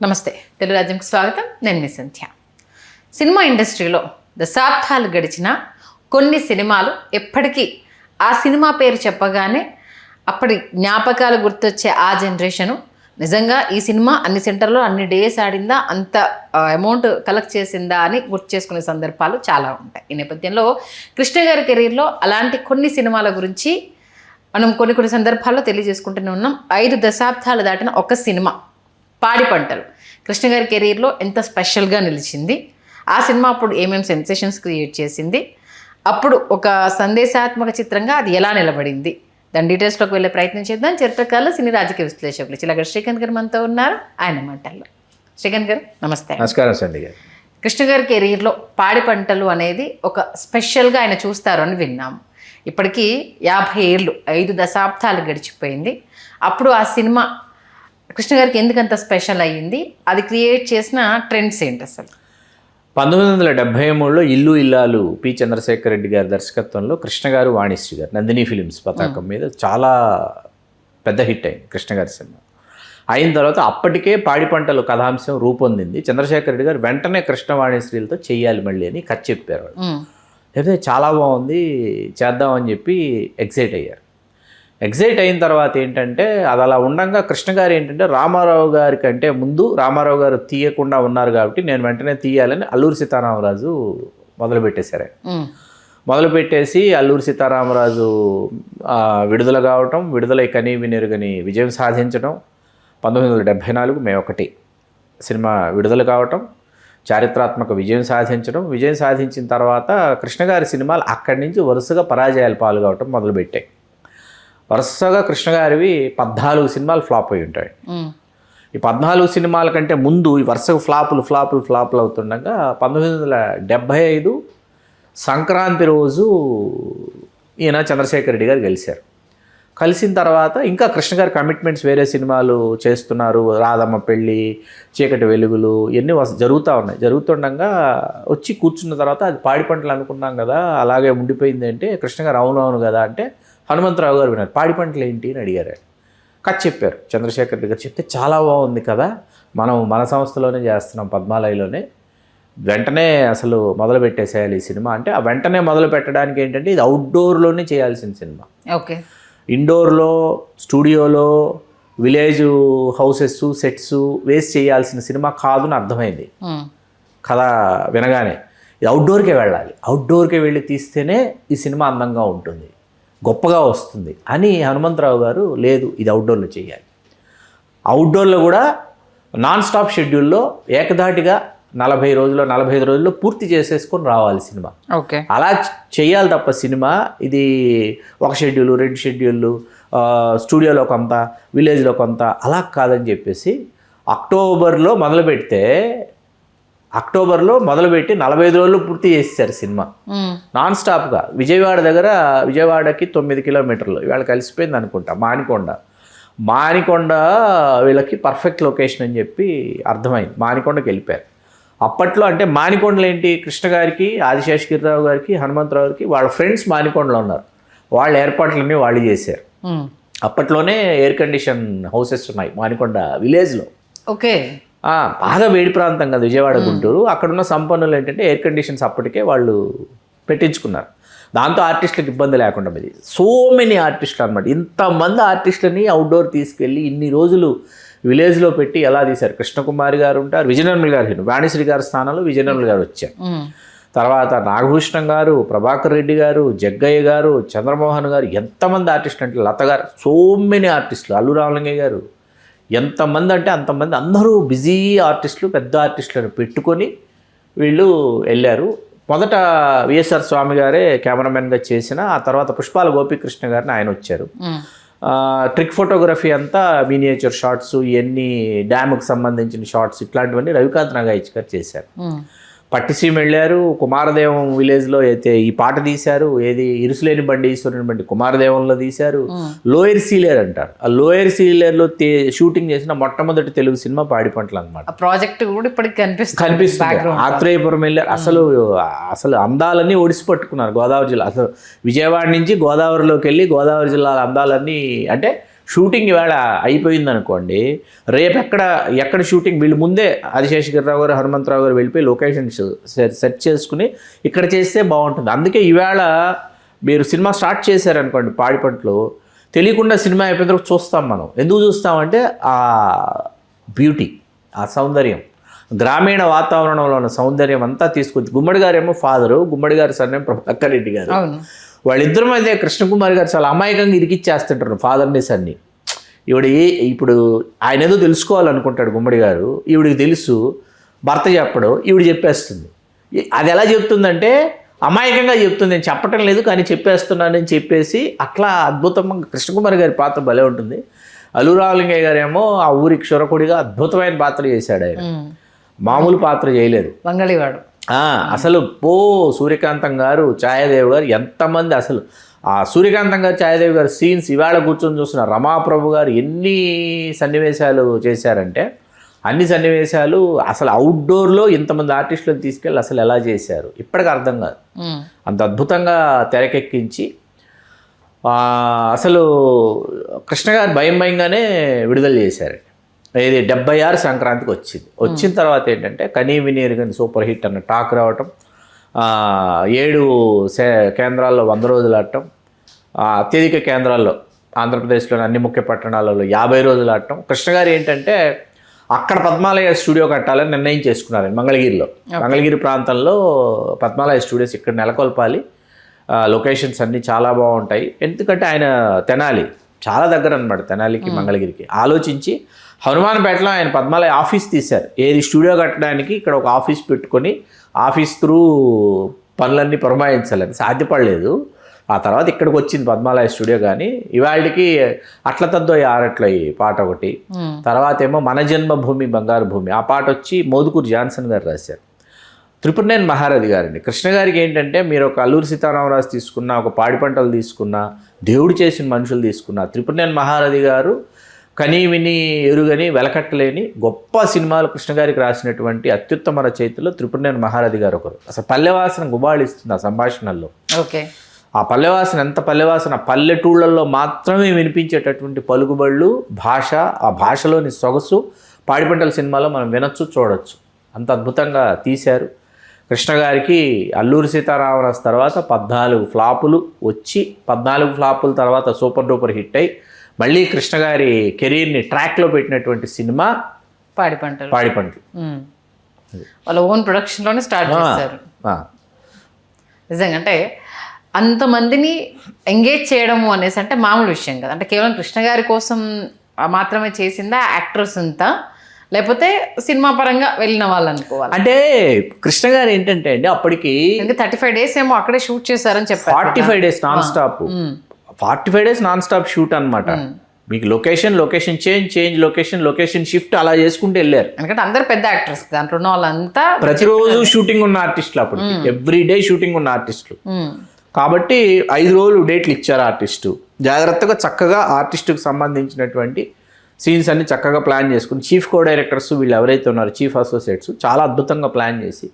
నమస్తే, తెలుగు రాజ్యంకి స్వాగతం. నేను మీ సంధ్య. సినిమా ఇండస్ట్రీలో దశాబ్దాలు గడిచిన కొన్ని సినిమాలు ఎప్పటికీ ఆ సినిమా పేరు చెప్పగానే అప్పటి జ్ఞాపకాలు గుర్తొచ్చే ఆ జనరేషను నిజంగా ఈ సినిమా అన్ని సెంటర్లో అన్ని డేస్ ఆడిందా, అంత అమౌంట్ కలెక్ట్ చేసిందా అని గుర్తు చేసుకునే సందర్భాలు చాలా ఉంటాయి. ఈ నేపథ్యంలో కృష్ణ గారి కెరీర్లో అలాంటి కొన్ని సినిమాల గురించి మనం కొన్ని సందర్భాల్లో తెలియజేసుకుంటూనే ఉన్నాం. 5 దశాబ్దాలు దాటిన ఒక సినిమా పాడి పంటలు కృష్ణ గారి కెరీర్లో ఎంత స్పెషల్గా నిలిచింది, ఆ సినిమా అప్పుడు ఏమేమి సెన్సేషన్స్ క్రియేట్ చేసింది, అప్పుడు ఒక సందేశాత్మక చిత్రంగా అది ఎలా నిలబడింది, దాని డీటెయిల్స్లోకి వెళ్ళే ప్రయత్నం చేద్దాం. చరిత్రకారులు, సినీ రాజకీయ విశ్లేషకులు చిలగడ శ్రీకాంత్ గారు మనతో ఉన్నారు. ఆయన మాటల్లో. శ్రీకాంత్ గారు నమస్తే. నమస్కారం సండి గారు. కృష్ణ గారి కెరీర్లో పాడి పంటలు అనేది ఒక స్పెషల్గా ఆయన చూస్తారు అని విన్నాము. ఇప్పటికీ 50 ఏళ్ళు, 5 దశాబ్దాలు గడిచిపోయింది. అప్పుడు ఆ సినిమా కృష్ణ గారికి ఎందుకంత స్పెషల్ అయ్యింది, అది క్రియేట్ చేసిన ట్రెండ్స్ ఏంటి అసలు? 1973లో ఇల్లు ఇల్లాలు పి చంద్రశేఖర్ రెడ్డి గారి దర్శకత్వంలో కృష్ణ గారు, వాణిశ్రీ గారు నందిని ఫిలిమ్స్ పతాకం మీద చాలా పెద్ద హిట్ అయింది కృష్ణ గారి సినిమా. అయిన తర్వాత అప్పటికే పాడి పంటలు కథాంశం రూపొందింది. చంద్రశేఖర్ రెడ్డి గారు వెంటనే కృష్ణ వాణిశ్రీలతో చెయ్యాలి మళ్ళీ అని కథ చెప్పారు. అయితే చాలా బాగుంది, చేద్దామని చెప్పి ఎగ్జైట్ అయ్యారు. ఎగ్జైట్ అయిన తర్వాత ఏంటంటే అది అలా ఉండగా కృష్ణ గారు ఏంటంటే రామారావు గారి కంటే ముందు రామారావు గారు తీయకుండా ఉన్నారు కాబట్టి నేను వెంటనే తీయాలని అల్లూరి సీతారామరాజు మొదలుపెట్టేశారు. మొదలుపెట్టేసి అల్లూరి సీతారామరాజు విడుదల కావటం, విడుదల కనీ వినెరుగని విజయం సాధించడం, 1974 మే 1 సినిమా విడుదల కావటం, చారిత్రాత్మక విజయం సాధించడం. విజయం సాధించిన తర్వాత కృష్ణ గారి సినిమాలు అక్కడి నుంచి వరుసగా పరాజయాలు పాల్గొవటం మొదలుపెట్టాయి. వరుసగా కృష్ణ గారివి 14 సినిమాలు ఫ్లాప్ అయి ఉంటాయి. ఈ 14 సినిమాల కంటే ముందు ఈ వరుసగా ఫ్లాపులు అవుతుండగా 1975 సంక్రాంతి రోజు ఈయన చంద్రశేఖర్ రెడ్డి గారు కలిశారు. కలిసిన తర్వాత ఇంకా కృష్ణ గారి కమిట్మెంట్స్ వేరే సినిమాలు చేస్తున్నారు. రాధమ్మ పెళ్ళి, చీకటి వెలుగులు ఇవన్నీ జరుగుతుండగా వచ్చి కూర్చున్న తర్వాత అది పాడి పంటలు అనుకున్నాం కదా, అలాగే ఉండిపోయింది అంటే కృష్ణ గారు అవునవును కదా అంటే హనుమంతరావు గారు విన్నారు. పాడి పంటలు ఏంటి అని అడిగారు. కథ చెప్పారు. చంద్రశేఖర్ రెడ్డి గారు చెప్తే చాలా బాగుంది కదా, మనం మన సంస్థలోనే చేస్తున్నాం, పద్మాలయలోనే, వెంటనే అసలు మొదలు పెట్టేసేయాలి ఈ సినిమా అంటే. ఆ వెంటనే మొదలు పెట్టడానికి ఏంటంటే ఇది అవుట్డోర్లోనే చేయాల్సిన సినిమా. ఓకే, ఇండోర్లో, స్టూడియోలో, విలేజ్ హౌసెస్, సెట్స్ వేస్ట్ చేయాల్సిన సినిమా కాదు అని అర్థమైంది కథ వినగానే. ఇది అవుట్డోర్కే వెళ్ళాలి, అవుట్డోర్కే వెళ్ళి తీస్తేనే ఈ సినిమా అందంగా ఉంటుంది, గొప్పగా వస్తుంది అని హనుమంతరావు గారు లేదు ఇది అవుట్డోర్లో చేయాలి. అవుట్డోర్లో కూడా నాన్ స్టాప్ షెడ్యూల్లో ఏకధాటిగా 45 రోజుల్లో పూర్తి చేసేసుకొని రావాలి సినిమా. ఓకే, అలా చేయాలి తప్ప సినిమా ఇది ఒక షెడ్యూల్, 2 షెడ్యూళ్ళు, స్టూడియోలో కొంత, విలేజ్లో కొంత, అలా కాదని చెప్పేసి అక్టోబర్లో మొదలుపెట్టి 45 రోజులు పూర్తి చేసేసారు సినిమా నాన్ స్టాప్గా. విజయవాడకి 9 కిలోమీటర్లు, ఇవాళ కలిసిపోయింది అనుకుంటా. మానికొండ వీళ్ళకి పర్ఫెక్ట్ లొకేషన్ అని చెప్పి అర్థమైంది. మానికొండకి వెళ్ళిపోయారు. అప్పట్లో అంటే మానికొండలు ఏంటి, కృష్ణ గారికి, ఆదిశేషగిరిరావు గారికి, హనుమంతరావు గారికి వాళ్ళ ఫ్రెండ్స్ మానికొండలో ఉన్నారు. వాళ్ళ ఏర్పాట్లన్నీ వాళ్ళు చేశారు. అప్పట్లోనే ఎయిర్ కండిషన్ హౌసెస్ ఉన్నాయి మానికొండ విలేజ్లో. ఓకే, బాగా వేడి ప్రాంతం కదా విజయవాడ, గుంటూరు. అక్కడున్న సంపన్నులు ఏంటంటే ఎయిర్ కండిషన్స్ అప్పటికే వాళ్ళు పెట్టించుకున్నారు. దాంతో ఆర్టిస్టులకు ఇబ్బంది లేకుండా పోయింది. సో మెనీ ఆర్టిస్టులు అనమాట. ఇంతమంది ఆర్టిస్టులని అవుట్డోర్ తీసుకెళ్ళి ఇన్ని రోజులు విలేజ్లో పెట్టి ఎలా తీశారు. కృష్ణకుమారి గారు ఉంటారు, విజయనిర్మల్ గారు, వాణిశ్రీ గారి స్థానంలో విజయనిర్మల్ గారు వచ్చారు. తర్వాత నాగభూషణం గారు, ప్రభాకర్ రెడ్డి గారు, జగ్గయ్య గారు, చంద్రమోహన్ గారు, ఎంతమంది ఆర్టిస్టులు అంటే లత గారు, సో మెనీ ఆర్టిస్టులు, అల్లు రామలింగయ్య గారు, ఎంతమంది అంటే అంతమంది, అందరూ బిజీ ఆర్టిస్టులు, పెద్ద ఆర్టిస్టులను పెట్టుకొని వీళ్ళు వెళ్ళారు. మొదట విఎస్ఆర్ స్వామి గారే కెమెరామెన్గా చేసిన, ఆ తర్వాత పుష్పాల గోపీకృష్ణ గారిని ఆయన వచ్చారు. ట్రిక్ ఫోటోగ్రఫీ అంతా మినియేచర్ షాట్స్, ఇవన్నీ డ్యామ్కి సంబంధించిన షాట్స్, ఇట్లాంటివన్నీ రవికాంత్ నాగాయిచ్ గారు చేశారు. పట్టిసీమ వెళ్ళారు. కుమారదేవం విలేజ్లో అయితే ఈ పాట తీశారు. ఏది ఇరుసులేని బండి ఈశ్వరుని బండి కుమారదేవంలో తీశారు. లోయర్ సీలేర్ అంటారు. ఆ లోయర్ సీలేర్లో షూటింగ్ చేసిన మొట్టమొదటి తెలుగు సినిమా పాడి పంటలు అనమాట. ప్రాజెక్ట్ కూడా ఇప్పటికి కనిపిస్తుంది. ఆత్రేయపురం వెళ్ళారు. అసలు అందాలన్నీ ఒడిసి పట్టుకున్నారు గోదావరి జిల్లా. అసలు విజయవాడ నుంచి గోదావరిలోకి వెళ్ళి గోదావరి జిల్లాల అందాలన్నీ, అంటే షూటింగ్ ఇవాళ అయిపోయింది అనుకోండి, రేపు ఎక్కడ షూటింగ్ వీళ్ళు ముందే ఆదిశేషగిరిరావు గారు, హనుమంతరావు గారు వెళ్ళిపోయి లొకేషన్స్ సెట్ చేసుకుని ఇక్కడ చేస్తే బాగుంటుంది. అందుకే ఇవాళ మీరు సినిమా స్టార్ట్ చేశారనుకోండి పాడిపంటలు, తెలియకుండా సినిమా అయిపోయిన తర్వాత చూస్తాం మనం. ఎందుకు చూస్తామంటే ఆ బ్యూటీ, ఆ సౌందర్యం, గ్రామీణ వాతావరణంలో ఉన్న సౌందర్యం అంతా తీసుకొచ్చి, గుమ్మడి గారేమో ఫాదరు, గుమ్మడి గారి సర్నేమో ప్రభాకర్ రెడ్డి గారు, వాళ్ళిద్దరి మధ్య కృష్ణకుమారి గారు చాలా అమాయకంగా ఇరికిచ్చేస్తుంటారు ఫాదర్ని సన్ని. ఇప్పుడు ఆయన ఏదో తెలుసుకోవాలనుకుంటాడు గుమ్మడి గారు, ఈవిడికి తెలుసు, భర్త చెప్పడం, ఈవిడ చెప్పేస్తుంది. అది ఎలా చెప్తుందంటే అమాయకంగా చెప్తుంది, నేను చెప్పటం లేదు కానీ చెప్పేస్తున్నానని చెప్పేసి, అట్లా అద్భుతంగా కృష్ణకుమారి గారి పాత్ర భలే ఉంటుంది. అల్లు రామలింగయ్య గారేమో ఆ ఊరి క్షురకుడిగా అద్భుతమైన పాత్ర చేశాడు. ఆయన మామూలు పాత్ర చేయలేదు, వంగళివాడు. అసలు సూర్యకాంతం గారు, ఛాయాదేవి గారు, ఎంతమంది అసలు ఆ సూర్యకాంతం గారు, ఛాయాదేవి గారు సీన్స్ ఇవాళ కూర్చొని చూస్తున్న రమాప్రభు గారు ఎన్ని సన్నివేశాలు చేశారంటే, అన్ని సన్నివేశాలు అసలు అవుట్డోర్లో ఇంతమంది ఆర్టిస్టులను తీసుకెళ్ళి అసలు ఎలా చేశారు ఇప్పటికి అర్థం కాదు. అంత అద్భుతంగా తెరకెక్కించి అసలు కృష్ణ గారు భయంగానే విడుదల చేశారు. ఇది 76 సంక్రాంతికి వచ్చిన తర్వాత ఏంటంటే కనీ వినీరుగని సూపర్ హిట్ అన్న టాక్ రావటం, 7 కేంద్రాల్లో 100 రోజులు ఆడటం, అత్యధిక కేంద్రాల్లో ఆంధ్రప్రదేశ్లోని అన్ని ముఖ్య పట్టణాలలో 50 రోజులు ఆడటం. కృష్ణ గారు ఏంటంటే అక్కడ పద్మాలయ స్టూడియో కట్టాలని నిర్ణయం చేసుకున్నారు. మంగళగిరి ప్రాంతంలో పద్మాలయ స్టూడియోస్ ఇక్కడ నెలకొల్పాలి, లొకేషన్స్ అన్నీ చాలా బాగుంటాయి. ఎందుకంటే ఆయన తెనాలి చాలా దగ్గర అనమాట, తెనాలికి మంగళగిరికి. ఆలోచించి హనుమాన్పేటలో ఆయన పద్మాలయ ఆఫీస్ తీశారు. ఏది స్టూడియో కట్టడానికి ఇక్కడ ఒక ఆఫీస్ పెట్టుకొని ఆఫీస్ త్రూ పనులన్నీ పురమాయించాలని సాధ్యపడలేదు. ఆ తర్వాత ఇక్కడికి వచ్చింది పద్మాలయ స్టూడియో. కానీ ఇవాళకి అట్ల తద్దో ఆరట్ల ఈ పాట ఒకటి, తర్వాత ఏమో మన జన్మభూమి బంగారు భూమి, ఆ పాట వచ్చి మోదుకూరు జాన్సన్ గారు రాశారు. త్రిపురనేని మహారథి గారండి. కృష్ణ గారికి ఏంటంటే మీరు ఒక అల్లూరి సీతారామరాజు తీసుకున్నా, ఒక పాడిపంటలు తీసుకున్నా, దేవుడు చేసిన మనుషులు తీసుకున్నా, త్రిపురనేని మహారథి గారు కనీ విని ఎరుగని వెలకట్టలేని గొప్ప సినిమాలు కృష్ణ గారికి రాసినటువంటి అత్యుత్తమ రచయితలు త్రిపురనేని మహారథి గారు ఒకరు. అసలు పల్లెవాసన గుబాళిస్తుంది ఆ సంభాషణల్లో. ఓకే, ఆ పల్లెవాసన ఎంత పల్లెవాసన, పల్లెటూళ్ళల్లో మాత్రమే వినిపించేటటువంటి పలుకుబళ్ళు, భాష, ఆ భాషలోని సొగసు పాడిపంటల సినిమాలో మనం వినొచ్చు, చూడొచ్చు. అంత అద్భుతంగా తీశారు. కృష్ణ గారికి అల్లూరి సీతారామరాజు తర్వాత 14 ఫ్లాపులు వచ్చి, 14 ఫ్లాపుల తర్వాత సూపర్ డూపర్ హిట్ అయ్యి మళ్ళీ కృష్ణ గారి కెరీర్ని ట్రాక్లో పెట్టినటువంటి సినిమా పాడిపంటలు. వాళ్ళ ఓన్ ప్రొడక్షన్లోనే స్టార్ట్ చేశారు. నిజంగా అంటే అంతమందిని ఎంగేజ్ చేయడము అనేసి అంటే మామూలు విషయం కదా. అంటే కేవలం కృష్ణ గారి కోసం మాత్రమే చేసిందా యాక్టర్స్ అంతా, లేకపోతే సినిమా పరంగా వెళ్ళిన వాళ్ళు అనుకోవాలి? అంటే కృష్ణ గారు ఏంటంటే అండి అప్పటికి 35 days ఏమో అక్కడే షూట్ చేశారని చెప్పారు. 45 days non stop, 45 days non stop shoot అనమాట. మీకు లొకేషన్ చేంజ్, లొకేషన్ షిఫ్ట్ అలా చేసుకుంటూ వెళ్ళారు. ఎందుకంటే అందరు పెద్ద యాక్టర్స్ దాంట్లో ఉన్న వాళ్ళంతా ప్రతిరోజు షూటింగ్ ఉన్న ఆర్టిస్టులు, అప్పుడు ఎవ్రీ డే షూటింగ్ ఉన్న ఆర్టిస్టులు. కాబట్టి 5 రోజులు డేట్లు ఇచ్చారు ఆర్టిస్టు. జాగ్రత్తగా చక్కగా ఆర్టిస్టుకు సంబంధించినటువంటి సీన్స్ అన్ని చక్కగా ప్లాన్ చేసుకుని, చీఫ్ కో డైరెక్టర్స్ వీళ్ళు ఎవరైతే ఉన్నారో చీఫ్ అసోసియేట్స్ చాలా అద్భుతంగా ప్లాన్ చేసి,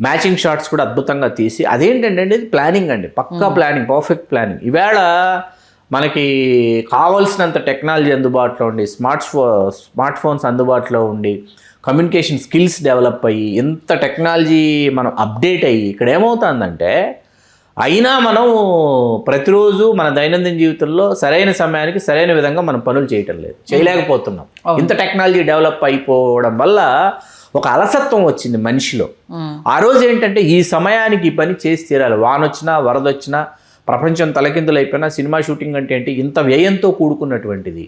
మ్యాచింగ్ షాట్స్ కూడా అద్భుతంగా తీసి, అదేంటంటే ఇది ప్లానింగ్ అండి, పక్కా ప్లానింగ్, పర్ఫెక్ట్ ప్లానింగ్. ఈవేళ మనకి కావాల్సినంత టెక్నాలజీ అందుబాటులో ఉండి, స్మార్ట్ ఫోన్స్ అందుబాటులో ఉండి, కమ్యూనికేషన్ స్కిల్స్ డెవలప్ అయ్యి, ఎంత టెక్నాలజీ మనం అప్డేట్ అయ్యి, ఇక్కడ ఏమవుతుందంటే అయినా మనం ప్రతిరోజు మన దైనందిన జీవితంలో సరైన సమయానికి సరైన విధంగా మనం పనులు చేయలేకపోతున్నాం. ఇంత టెక్నాలజీ డెవలప్ అయిపోవడం వల్ల ఒక అలసత్వం వచ్చింది మనిషిలో. ఆ రోజు ఏంటంటే ఈ సమయానికి ఈ పని చేసి తీరాలి, వానొచ్చినా వరదొచ్చినా ప్రపంచం తలకిందులు అయిపోయినా సినిమా షూటింగ్ అంటే ఏంటి, ఇంత వ్యయంతో కూడుకున్నటువంటిది.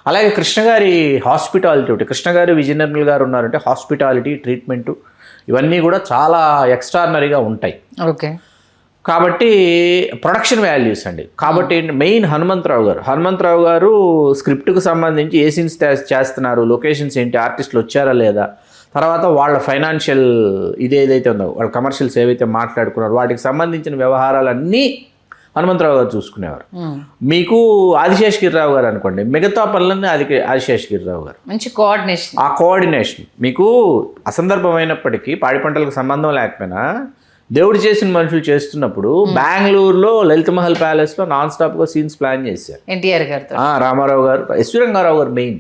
అలాగే కృష్ణ గారి హాస్పిటాలిటీ ఒకటి, కృష్ణ గారు విజయనగరం గారు ఉన్నారంటే హాస్పిటాలిటీ, ట్రీట్మెంటు ఇవన్నీ కూడా చాలా ఎక్స్ట్రాడినరీగా ఉంటాయి. ఓకే, కాబట్టి ప్రొడక్షన్ వాల్యూస్ అండి. కాబట్టి మెయిన్ హనుమంతరావు గారు స్క్రిప్ట్కు సంబంధించి ఏ సీన్స్ చేస్తున్నారు, లొకేషన్స్ ఏంటి, ఆర్టిస్టులు వచ్చారా లేదా, తర్వాత వాళ్ళ ఫైనాన్షియల్ ఇదేదైతే ఉందో వాళ్ళ కమర్షియల్స్ ఏవైతే మాట్లాడుకున్నారో వాటికి సంబంధించిన వ్యవహారాలన్నీ హనుమంతరావు గారు చూసుకునేవారు. మీకు ఆదిశేషగిరిరావు గారు అనుకోండి, మిగతా పనులన్నీ ఆదిశేషగిరిరావు గారు. మంచి కోఆర్డినేషన్. ఆ కోఆర్డినేషన్ మీకు అసందర్భమైనప్పటికీ పాడి పంటలకు సంబంధం లేకపోయినా దేవుడు చేసిన మనుషులు చేస్తున్నప్పుడు బెంగళూరులో లలిత మహల్ ప్యాలెస్ లో నాన్ స్టాప్ గా సీన్స్ ప్లాన్ చేశారు ఎన్టీఆర్ గారితో. రామారావు గారు, ఎస్వి రంగారావు గారు మెయిన్.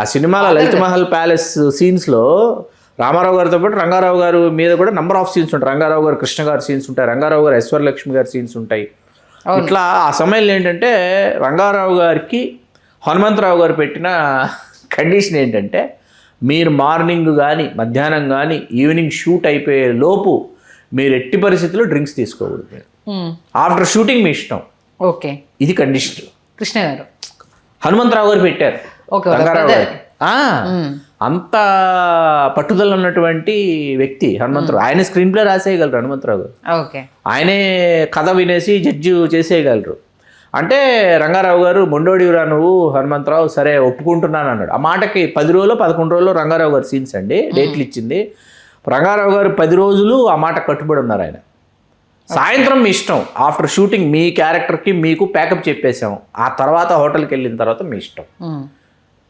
ఆ సినిమాలో లలిత మహల్ ప్యాలెస్ సీన్స్ లో రామారావు గారితో పాటు రంగారావు గారు మీద కూడా నంబర్ ఆఫ్ సీన్స్ ఉంటాయి. రంగారావు గారు కృష్ణ గారి సీన్స్ ఉంటాయి, రంగారావు గారు ఐశ్వర్యలక్ష్మి గారి సీన్స్ ఉంటాయి. ఇట్లా ఆ సమయంలో ఏంటంటే రంగారావు గారికి హనుమంతరావు గారు పెట్టిన కండిషన్ ఏంటంటే, మీరు మార్నింగ్ కానీ మధ్యాహ్నం కానీ ఈవినింగ్ షూట్ అయిపోయే లోపు మీరు ఎట్టి పరిస్థితుల్లో డ్రింక్స్ తీసుకోకూడదు. మీరు ఆఫ్టర్ షూటింగ్ మీ ఇష్టం. ఓకే, ఇది కండిషన్ కృష్ణ గారు హనుమంతరావు గారు పెట్టారు. రంగారావు గారు అంత పట్టుదల ఉన్నటువంటి వ్యక్తి హనుమంతరావు. ఆయన స్క్రీన్ ప్లే రాసేయగలరు హనుమంతరావు గారు. ఓకే, ఆయనే కథ వినేసి జడ్జి చేసేయగలరు. అంటే రంగారావు గారు మొండోడిరా నువ్వు హనుమంతరావు, సరే ఒప్పుకుంటున్నాను అన్నాడు. ఆ మాటకి 10 రోజులు 11 రోజులు రంగారావు గారు సీన్స్ అండి డేట్లు ఇచ్చింది. రంగారావు గారు 10 రోజులు ఆ మాట కట్టుబడి ఉన్నారు. ఆయన సాయంత్రం మీ ఇష్టం, ఆఫ్టర్ షూటింగ్ మీ క్యారెక్టర్కి మీకు ప్యాకప్ చెప్పేసాం, ఆ తర్వాత హోటల్కి వెళ్ళిన తర్వాత మీ ఇష్టం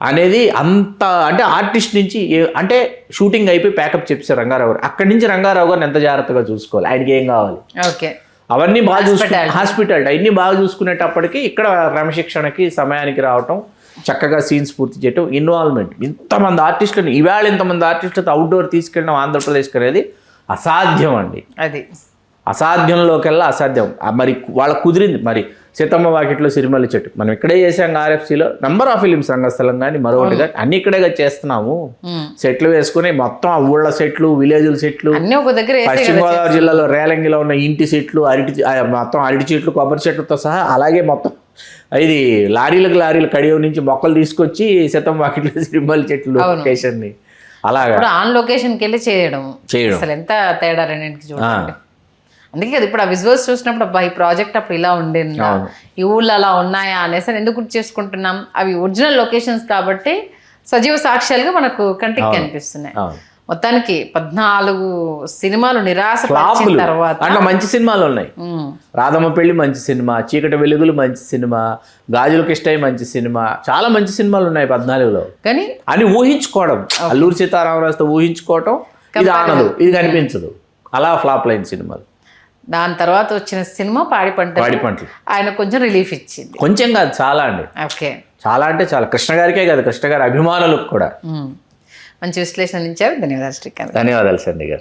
అనేది. అంత అంటే ఆర్టిస్ట్ నుంచి అంటే షూటింగ్ అయిపోయి ప్యాకప్ చెప్పారు రంగారావు గారు. అక్కడి నుంచి రంగారావు గారిని ఎంత జాగ్రత్తగా చూసుకోవాలి, ఆయనకి ఏం కావాలి, ఓకే, అవన్నీ బాగా చూసుకుంటారు. హాస్పిటాలిటీ అవన్నీ బాగా చూసుకునేటప్పటికి ఇక్కడ క్రమశిక్షణకి సమయానికి రావటం, చక్కగా సీన్స్ పూర్తి చేయటం, ఇన్వాల్వ్మెంట్. ఇంతమంది ఆర్టిస్టులను ఈవేళ ఇంతమంది ఆర్టిస్టులతో అవుట్డోర్ తీసుకెళ్ళడం ఆంధ్రప్రదేశ్కి అనేది అసాధ్యం అండి. అది అసాధ్యంలోకెల్లా అసాధ్యం. మరి వాళ్ళకు కుదిరింది. మరి సీతమ్మ వాకిట్లో సిరిమల్లి చెట్టు మనం ఇక్కడే చేసాం. ఆర్ఎఫ్సీలో నెంబర్ ఆఫ్ ఫిలిమ్స్, రంగస్థలం కానీ మరొకటి కానీ అన్ని ఇక్కడే చేస్తున్నాము. సెట్లు వేసుకుని మొత్తం ఆ ఊళ్ళ సెట్లు, విలేజుల సెట్లు, పశ్చిమ గోదావరి జిల్లాలో రేలంగిలో ఉన్న ఇంటి సెట్లు, మొత్తం అరటి చెట్లు, కొబ్బరి చెట్లతో సహా, అలాగే మొత్తం ఇది లారీలు కడియం నుంచి మొక్కలు తీసుకొచ్చి సీతమ్మ వాకిట్లో సిరిమల్లి చెట్లు లొకేషన్ని అలాగా ఆన్ లొకేషన్కి వెళ్ళి చేయడం అసలు ఎంత తేడా రెండింటికి చూడండి. అందుకే కదా ఇప్పుడు ఆ విజువల్స్ చూసినప్పుడు అబ్బా ఈ ప్రాజెక్ట్ అప్పుడు ఇలా ఉండేది, ఈ ఊళ్ళో అలా ఉన్నాయా అనేసి ఎందుకు గుర్తు చేసుకుంటున్నాం. అవి ఒరిజినల్ లొకేషన్స్ కాబట్టి సజీవ సాక్ష్యాలుగా మనకు కంటికి కనిపిస్తున్నాయి. మొత్తానికి 14 సినిమాలు నిరాశపరిచిన తర్వాత అట్లా మంచి సినిమాలు ఉన్నాయి. రాధమ్మ పెళ్లి మంచి సినిమా, చీకటి వెలుగులు మంచి సినిమా, గాజుల కిష్టయ్య మంచి సినిమా, చాలా మంచి సినిమాలు ఉన్నాయి 14లో. కానీ అని ఊహించుకోవడం, అల్లూరి సీతారామరాజుతో ఊహించుకోవటం, ఇది ఆనదు, ఇది కనిపించదు, అలా ఫ్లాప్ లైన్ సినిమాలు. దాని తర్వాత వచ్చిన సినిమా పాడి పంటలు ఆయన కొంచెం రిలీఫ్ ఇచ్చింది. కొంచెం కాదు, చాలా అండి. ఓకే, చాలా అంటే చాలా. కృష్ణ గారికే కాదు, కృష్ణ గారి అభిమానులకు కూడా మంచి విశ్లేషణ ఇచ్చారు. ధన్యవాదాలు శ్రీకాంత్. ధన్యవాదాలు సంధ్య గారు.